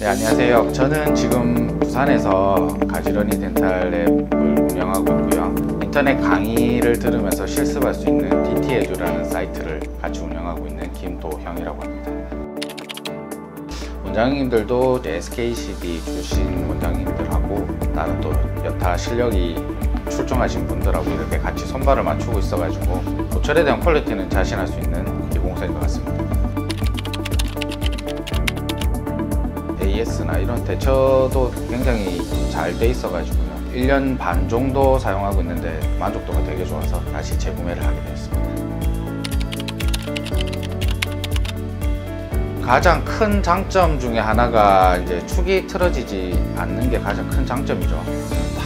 네, 안녕하세요. 저는 지금 부산에서 가지런히 덴탈랩을 운영하고 있고요. 인터넷 강의를 들으면서 실습할 수 있는 DT에듀라는 사이트를 같이 운영하고 있는 김도형이라고 합니다. 원장님들도 SKCD 출신 원장님들하고 다른 또 여타 실력이 출중하신 분들하고 이렇게 같이 손발을 맞추고 있어가지고 보철에 대한 퀄리티는 자신할 수 있는 기공사인 것 같습니다. AS나 이런 대처도 굉장히 잘 돼 있어가지고요. 1년 반 정도 사용하고 있는데 만족도가 되게 좋아서 다시 재구매를 하게 되었습니다. 가장 큰 장점 중에 하나가 이제 축이 틀어지지 않는 게 가장 큰 장점이죠.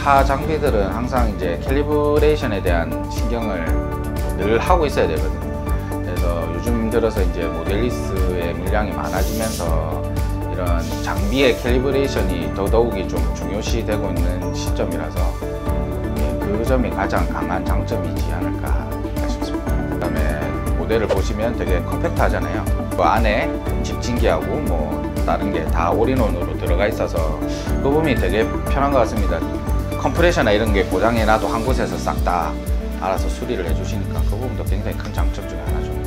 타 장비들은 항상 이제 캘리브레이션에 대한 신경을 늘 하고 있어야 되거든요. 그래서 요즘 들어서 이제 모델리스의 물량이 많아지면서 이런 장비의 캘리브레이션이 더더욱이 좀 중요시되고 있는 시점이라서 그 점이 가장 강한 장점이지 않을까 싶습니다. 그 다음에 모델을 보시면 되게 컴팩트하잖아요. 그 안에 집진기하고 뭐 다른 게 다 올인원으로 들어가 있어서 그 부분이 되게 편한 것 같습니다. 컴프레셔나 이런 게 고장이 나도 한 곳에서 싹 다 알아서 수리를 해주시니까 그 부분도 굉장히 큰 장점 중에 하나죠.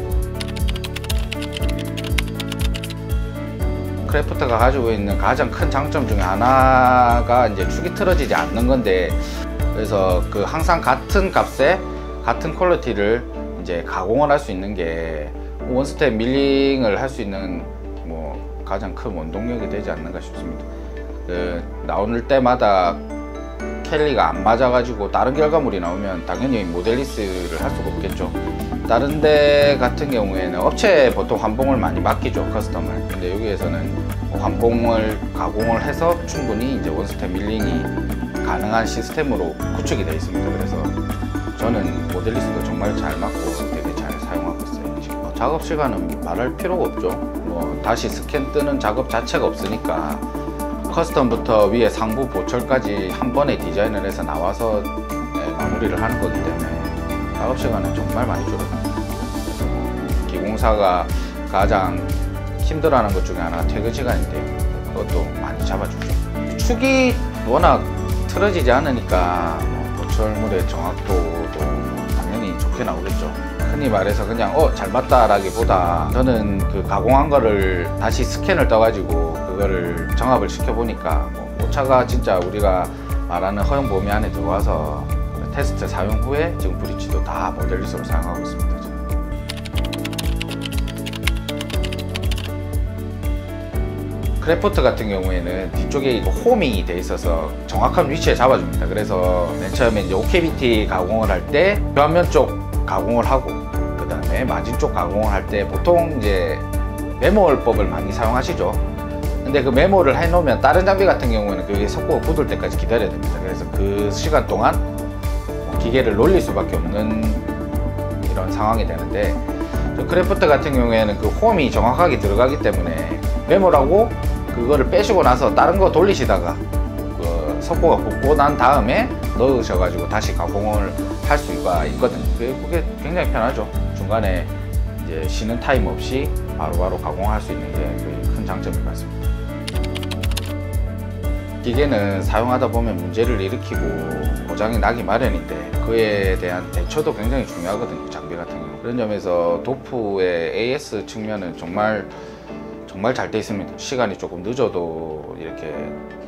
크래프트가 가지고 있는 가장 큰 장점 중에 하나가 이제 축이 틀어지지 않는 건데, 그래서 그 항상 같은 값에 같은 퀄리티를 이제 가공을 할 수 있는 게 원스텝 밀링을 할 수 있는 뭐 가장 큰 원동력이 되지 않는가 싶습니다. 나올 때마다 캘리가 안 맞아가지고 다른 결과물이 나오면 당연히 모델리스를 할 수가 없겠죠. 다른 데 같은 경우에는 업체에 보통 환봉을 많이 맡기죠, 커스텀을. 근데 여기에서는 환봉을 가공을 해서 충분히 이제 원스텝 밀링이 가능한 시스템으로 구축이 되어 있습니다. 그래서 저는 모델리스도 정말 잘 맞고 되게 잘 사용하고 있어요. 작업 시간은 말할 필요가 없죠. 뭐 다시 스캔 뜨는 작업 자체가 없으니까 커스텀부터 위에 상부 보철까지 한 번에 디자인을 해서 나와서 마무리를 하는 거기 때문에 작업 시간은 정말 많이 줄어듭니다. 그래서 기공사가 가장 힘들어하는 것 중에 하나가 퇴근 시간인데요. 그것도 많이 잡아주죠. 축이 워낙 틀어지지 않으니까 보철물의 정확도도 당연히 좋게 나오겠죠. 흔히 말해서 그냥 잘 맞다 라기보다 저는 그 가공한 거를 다시 스캔을 떠가지고 그거를 정합을 시켜보니까 오차가 진짜 우리가 말하는 허용 범위 안에 들어와서 테스트 사용 후에 지금 브릿지도 다 모델리스로 사용하고 있습니다. 크래프트 같은 경우에는 뒤쪽에 홈이 돼 있어서 정확한 위치에 잡아줍니다. 그래서 맨 처음에 이제 OKBT 가공을 할 때 표면면 쪽 가공을 하고, 그 다음에 마진 쪽 가공을 할 때 보통 이제 메모홀법을 많이 사용하시죠. 근데 그 메모를 해놓으면 다른 장비 같은 경우에는 그게 석고가 굳을 때까지 기다려야 됩니다. 그래서 그 시간 동안 기계를 놀릴 수밖에 없는 이런 상황이 되는데, 크래프트 같은 경우에는 그 홈이 정확하게 들어가기 때문에 메모라고 그거를 빼시고 나서 다른 거 돌리시다가 그 석고가 굳고 난 다음에 넣으셔가지고 다시 가공을 할 수가 있거든요. 그게 굉장히 편하죠. 중간에 이제 쉬는 타임 없이 바로바로 가공할 수 있는 게 큰 장점인 것 같습니다. 기계는 사용하다 보면 문제를 일으키고 고장이 나기 마련인데 그에 대한 대처도 굉장히 중요하거든요, 장비 같은 경우. 그런 점에서 도프의 AS 측면은 정말 잘 돼 있습니다. 시간이 조금 늦어도 이렇게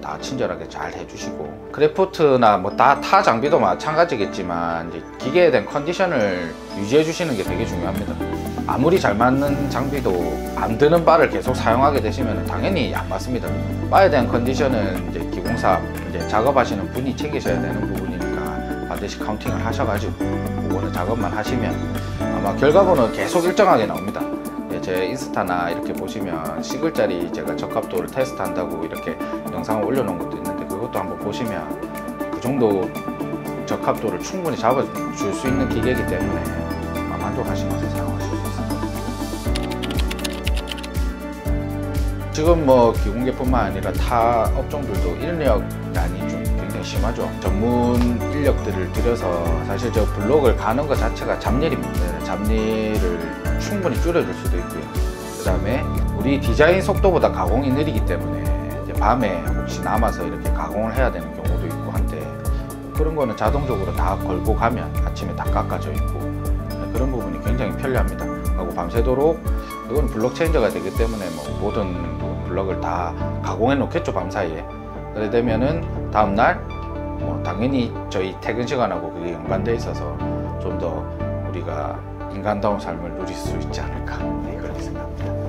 다 친절하게 잘 해주시고, 크래프트나 뭐 타 장비도 마찬가지겠지만 이제 기계에 대한 컨디션을 유지해 주시는 게 되게 중요합니다. 아무리 잘 맞는 장비도 안 드는 바를 계속 사용하게 되시면 당연히 안 맞습니다. 바에 대한 컨디션은 이제 기공사 이제 작업하시는 분이 챙기셔야 되는 부분이니까 반드시 카운팅을 하셔가지고 그거는 작업만 하시면 아마 결과물은 계속 일정하게 나옵니다. 제 인스타나 이렇게 보시면 시글짜리 제가 적합도를 테스트한다고 이렇게 영상을 올려놓은 것도 있는데 그것도 한번 보시면 그 정도 적합도를 충분히 잡아줄 수 있는 기계이기 때문에 만족하시면서 사용하실 수 있습니다. 지금 뭐 기공계뿐만 아니라 타 업종들도 인력난이 좀 굉장히 심하죠. 전문 인력들을 들여서 사실 저 블록을 가는 것 자체가 잡일입니다. 잡일을 충분히 줄여줄 수도 있고요. 그 다음에 우리 디자인 속도보다 가공이 느리기 때문에 이제 밤에 혹시 남아서 이렇게 가공을 해야 되는 경우도 있고 한데 그런 거는 자동적으로 다 걸고 가면 아침에 다 깎아져 있고 그런 부분이 굉장히 편리합니다. 하고 밤새도록 이건 블록 체인저가 되기 때문에 뭐 모든 블럭을 다 가공해 놓겠죠, 밤사이에. 그래 되면은 다음날 뭐 당연히 저희 퇴근 시간하고 그게 연관돼 있어서 좀 더 우리가 인간다운 삶을 누릴 수 있지 않을까, 네, 그렇게 생각합니다.